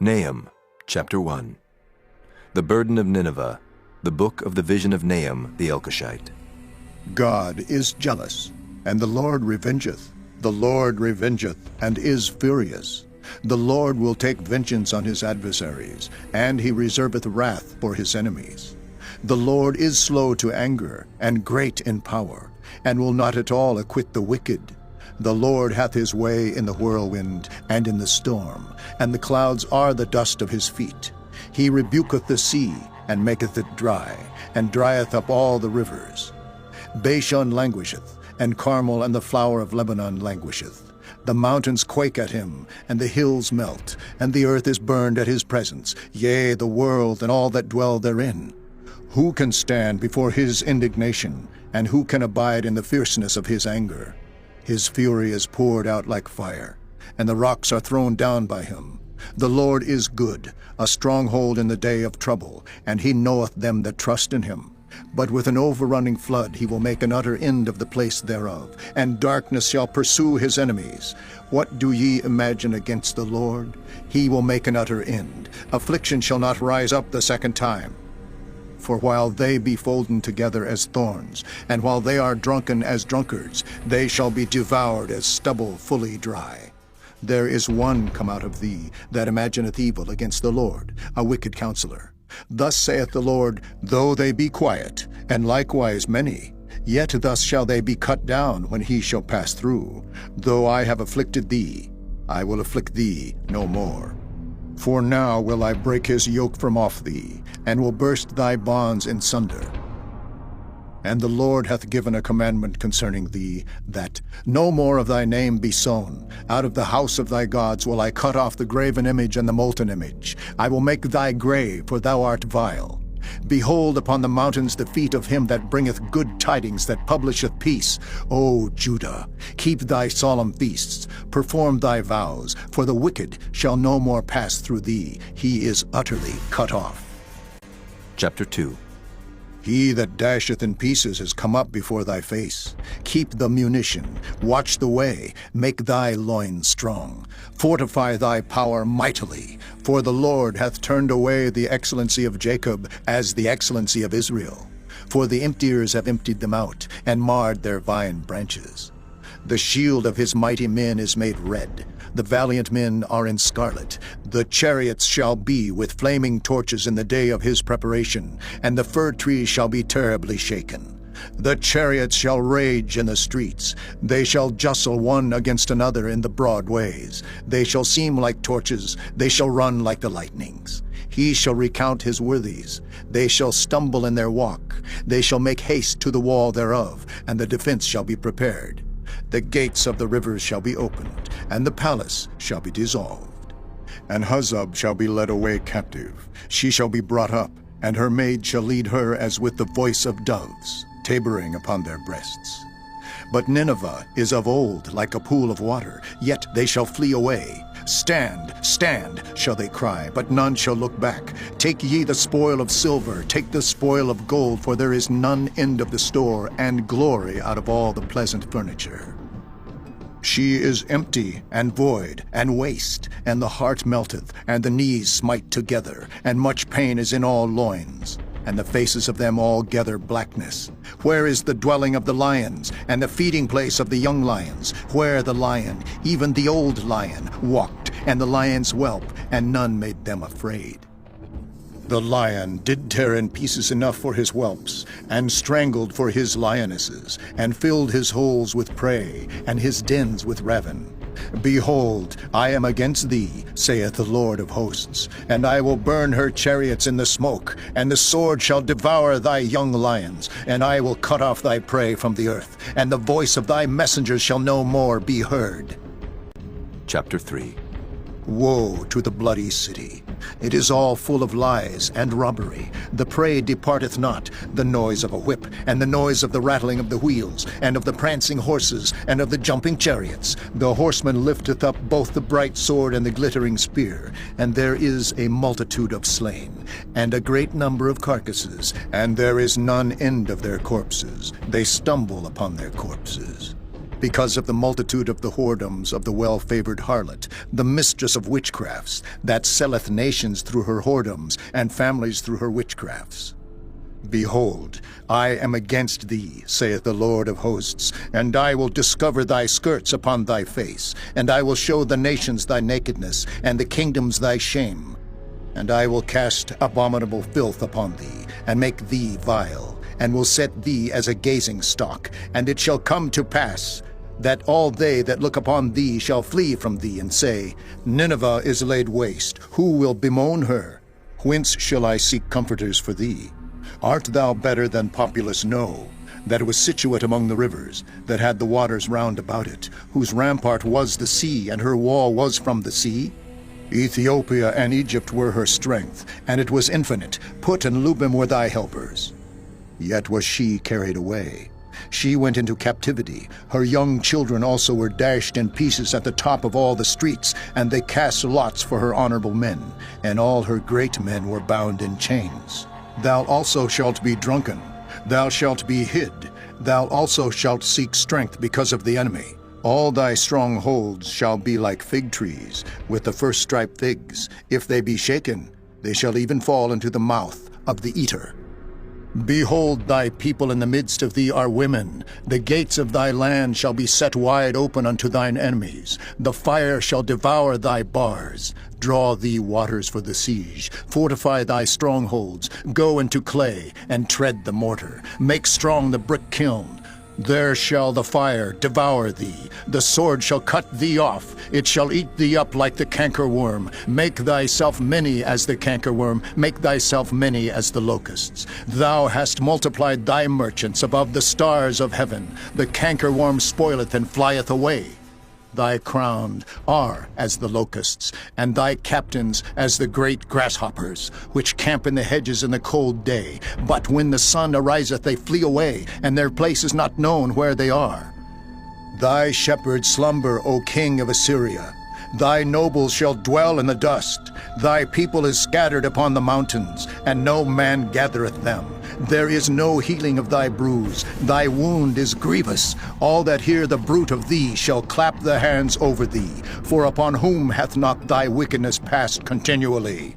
Nahum, chapter 1. The burden of Nineveh, the book of the vision of Nahum the Elkoshite. God is jealous, and the Lord revengeth. The Lord revengeth, and is furious. The Lord will take vengeance on his adversaries, and he reserveth wrath for his enemies. The Lord is slow to anger, and great in power, and will not at all acquit the wicked. The Lord hath his way in the whirlwind and in the storm, and the clouds are the dust of his feet. He rebuketh the sea, and maketh it dry, and drieth up all the rivers. Bashan languisheth, and Carmel and the flower of Lebanon languisheth. The mountains quake at him, and the hills melt, and the earth is burned at his presence, yea, the world and all that dwell therein. Who can stand before his indignation, and who can abide in the fierceness of his anger? His fury is poured out like fire, and the rocks are thrown down by him. The Lord is good, a stronghold in the day of trouble, and he knoweth them that trust in him. But with an overrunning flood he will make an utter end of the place thereof, and darkness shall pursue his enemies. What do ye imagine against the Lord? He will make an utter end. Affliction shall not rise up the second time. For while they be folden together as thorns, and while they are drunken as drunkards, they shall be devoured as stubble fully dry. There is one come out of thee that imagineth evil against the Lord, a wicked counselor. Thus saith the Lord, though they be quiet, and likewise many, yet thus shall they be cut down when he shall pass through. Though I have afflicted thee, I will afflict thee no more. For now will I break his yoke from off thee, and will burst thy bonds in sunder. And the Lord hath given a commandment concerning thee, that no more of thy name be sown. Out of the house of thy gods will I cut off the graven image and the molten image. I will make thy grave, for thou art vile. Behold upon the mountains the feet of him that bringeth good tidings, that publisheth peace. O Judah, keep thy solemn feasts, perform thy vows, for the wicked shall no more pass through thee. He is utterly cut off. Chapter 2. He that dasheth in pieces is come up before thy face. Keep the munition, watch the way, make thy loins strong. Fortify thy power mightily, for the Lord hath turned away the excellency of Jacob as the excellency of Israel. For the emptiers have emptied them out, and marred their vine branches. The shield of his mighty men is made red. The valiant men are in scarlet. The chariots shall be with flaming torches in the day of his preparation, and the fir trees shall be terribly shaken. The chariots shall rage in the streets. They shall justle one against another in the broad ways. They shall seem like torches. They shall run like the lightnings. He shall recount his worthies. They shall stumble in their walk. They shall make haste to the wall thereof, and the defense shall be prepared. The gates of the rivers shall be opened, and the palace shall be dissolved. And Huzzab shall be led away captive. She shall be brought up, and her maid shall lead her as with the voice of doves, tabering upon their breasts. But Nineveh is of old like a pool of water, yet they shall flee away. Stand, stand, shall they cry, but none shall look back. Take ye the spoil of silver, take the spoil of gold, for there is none end of the store, and glory out of all the pleasant furniture. She is empty, and void, and waste, and the heart melteth, and the knees smite together, and much pain is in all loins. And the faces of them all gather blackness. Where is the dwelling of the lions, and the feeding place of the young lions? Where the lion, even the old lion, walked, and the lion's whelp, and none made them afraid? The lion did tear in pieces enough for his whelps, and strangled for his lionesses, and filled his holes with prey, and his dens with ravin. Behold, I am against thee, saith the Lord of hosts, and I will burn her chariots in the smoke, and the sword shall devour thy young lions, and I will cut off thy prey from the earth, and the voice of thy messengers shall no more be heard. Chapter 3. Woe to the bloody city! It is all full of lies and robbery. The prey departeth not, the noise of a whip, and the noise of the rattling of the wheels, and of the prancing horses, and of the jumping chariots. The horseman lifteth up both the bright sword and the glittering spear, and there is a multitude of slain, and a great number of carcasses, and there is none end of their corpses. They stumble upon their corpses. because of the multitude of the whoredoms of the well-favored harlot, the mistress of witchcrafts, that selleth nations through her whoredoms, and families through her witchcrafts. Behold, I am against thee, saith the Lord of hosts, and I will discover thy skirts upon thy face, and I will show the nations thy nakedness, and the kingdoms thy shame. And I will cast abominable filth upon thee, and make thee vile, and will set thee as a gazing stock. And it shall come to pass that all they that look upon thee shall flee from thee, and say, Nineveh is laid waste, who will bemoan her? Whence shall I seek comforters for thee? Art thou better than populous No, that was situate among the rivers, that had the waters round about it, whose rampart was the sea, and her wall was from the sea? Ethiopia and Egypt were her strength, and it was infinite. Put and Lubim were thy helpers. Yet was she carried away. She went into captivity. Her young children also were dashed in pieces at the top of all the streets, and they cast lots for her honorable men, and all her great men were bound in chains. Thou also shalt be drunken, thou shalt be hid, thou also shalt seek strength because of the enemy. All thy strongholds shall be like fig trees, with the first striped figs. If they be shaken, they shall even fall into the mouth of the eater. Behold, thy people in the midst of thee are women. The gates of thy land shall be set wide open unto thine enemies. The fire shall devour thy bars. Draw thee waters for the siege. Fortify thy strongholds. Go into clay, and tread the mortar. Make strong the brick kiln. There shall the fire devour thee. The sword shall cut thee off. It shall eat thee up like the cankerworm. Make thyself many as the cankerworm. Make thyself many as the locusts. Thou hast multiplied thy merchants above the stars of heaven. The cankerworm spoileth and flieth away. Thy crowned are as the locusts, and thy captains as the great grasshoppers, which camp in the hedges in the cold day. But when the sun ariseth, they flee away, and their place is not known where they are. Thy shepherds slumber, O king of Assyria. Thy nobles shall dwell in the dust. Thy people is scattered upon the mountains, and no man gathereth them. There is no healing of thy bruise. Thy wound is grievous. All that hear the bruit of thee shall clap the hands over thee. For upon whom hath not thy wickedness passed continually?